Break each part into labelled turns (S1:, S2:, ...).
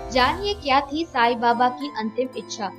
S1: जानिए क्या थी साईं बाबा की अंतिम इच्छा।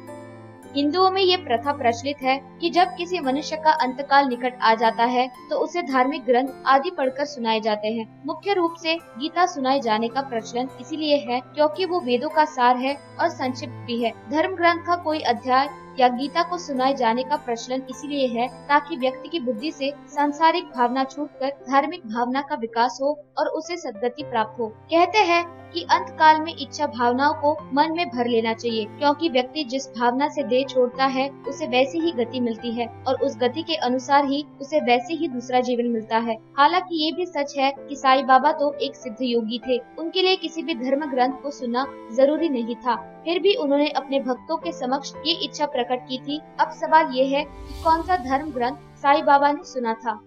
S1: हिंदुओं में ये प्रथा प्रचलित है कि जब किसी मनुष्य का अंतकाल निकट आ जाता है तो उसे धार्मिक ग्रंथ आदि पढ़कर सुनाए जाते हैं। मुख्य रूप से गीता सुनाए जाने का प्रचलन इसीलिए है क्योंकि वो वेदों का सार है और संक्षिप्त भी है। धर्म ग्रंथ का कोई अध्याय या गीता को सुनाए जाने का प्रचलन इसीलिए है ताकि व्यक्ति की बुद्धि से सांसारिक भावना छूटकर धार्मिक भावना का विकास हो और उसे सद्गति प्राप्त हो। कहते हैं कि अंत काल में इच्छा भावनाओं को मन में भर लेना चाहिए क्योंकि व्यक्ति जिस भावना से देह छोड़ता है उसे वैसी ही गति मिलती है और उस गति के अनुसार ही उसे वैसे ही दूसरा जीवन मिलता है। हालांकि ये भी सच है कि साईं बाबा तो एक सिद्ध योगी थे, उनके लिए किसी भी धर्म ग्रंथ को सुनना जरूरी नहीं था, फिर भी उन्होंने अपने भक्तों के समक्ष ये इच्छा प्रकट की थी। अब सवाल ये है कि कौन सा धर्म ग्रंथ साईं बाबा ने सुना था।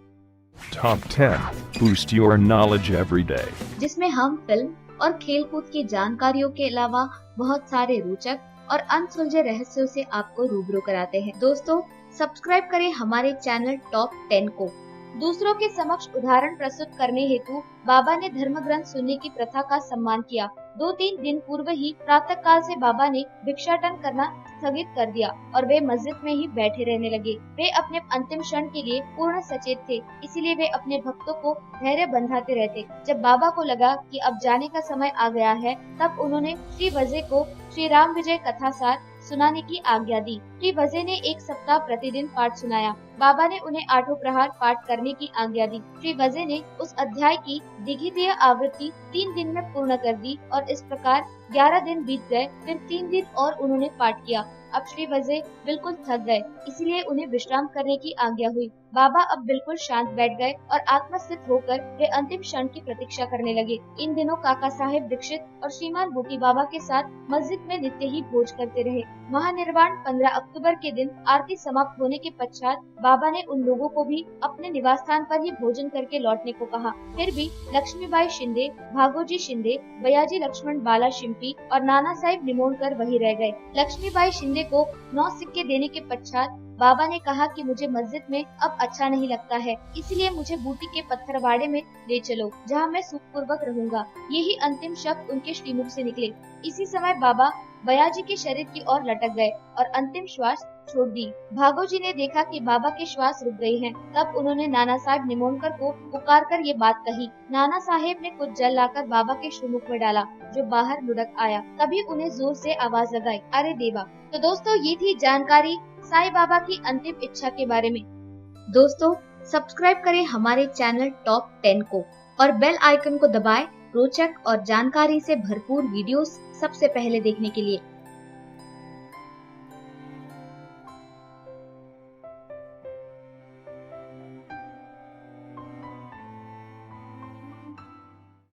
S2: Top 10 Boost your knowledge every day.
S1: जिसमें हम फिल्म और खेलकूद की जानकारियों के अलावा बहुत सारे रोचक और अनसुलझे रहस्यों से आपको रूबरू कराते हैं। दोस्तों, सब्सक्राइब करें हमारे चैनल टॉप 10 को। दूसरों के समक्ष उदाहरण प्रस्तुत करने हेतु बाबा ने धर्म ग्रंथ सुनने की प्रथा का सम्मान किया। 2-3 दिन पूर्व ही प्रातः काल से बाबा ने भिक्षाटन करना स्थगित कर दिया और वे मस्जिद में ही बैठे रहने लगे। वे अपने अंतिम क्षण के लिए पूर्ण सचेत थे, इसीलिए वे अपने भक्तों को धैर्य बंधाते रहते। जब बाबा को लगा कि अब जाने का समय आ गया है, तब उन्होंने श्री वजे को श्री राम विजय कथा सार सुनाने की आज्ञा दी। श्री वजे ने 1 सप्ताह प्रतिदिन पाठ सुनाया। बाबा ने उन्हें 8 प्रहार पाठ करने की आज्ञा दी। श्री वजे ने उस अध्याय की दिघितीय आवृत्ति 3 दिन में पूर्ण कर दी और इस प्रकार 11 दिन बीत गए। फिर 3 दिन और उन्होंने पाठ किया। अब श्री वजे बिल्कुल थक गए, इसलिए उन्हें विश्राम करने की आज्ञा हुई। बाबा अब बिल्कुल शांत बैठ गए और आत्मस्थित होकर वे अंतिम क्षण की प्रतीक्षा करने लगे। इन दिनों काका साहेब दीक्षित और श्रीमान बूटी बाबा के साथ मस्जिद में नित्य ही भोज करते रहे। महानिर्वाण 15 अक्टूबर के दिन आरती समाप्त होने के पश्चात बाबा ने उन लोगों को भी अपने निवास स्थान पर ही भोजन करके लौटने को कहा। फिर भी लक्ष्मीबाई शिंदे, भागोजी शिंदे, बयाजी लक्ष्मण बाला शिंपी और नाना साहेब निमोणकर वही रह गए। लक्ष्मीबाई शिंदे को 9 सिक्के देने के पश्चात बाबा ने कहा कि मुझे मस्जिद में अब अच्छा नहीं लगता है, इसलिए मुझे बूटी के पत्थरवाड़े में ले चलो, जहाँ मैं सुखपूर्वक रहूंगा। यही अंतिम शब्द उनके श्रीमुख से निकले। इसी समय बाबा बयाजी के शरीर की ओर लटक गए और अंतिम श्वास छोड़ दी। भागोजी ने देखा कि बाबा के श्वास रुक गई हैं। तब उन्होंने नाना साहेब निमोणकर को पुकार कर ये बात कही। नाना साहेब ने कुछ जल लाकर बाबा के श्रीमुख में डाला, जो बाहर लुढ़क आया। तभी उन्हें जोर से आवाज लगाई, अरे देवा। तो दोस्तों, ये थी जानकारी साईं बाबा की अंतिम इच्छा के बारे में। दोस्तों, सब्सक्राइब करें हमारे चैनल टॉप 10 को और बेल आइकन को दबाएं रोचक और जानकारी से भरपूर वीडियोस सबसे पहले देखने के लिए।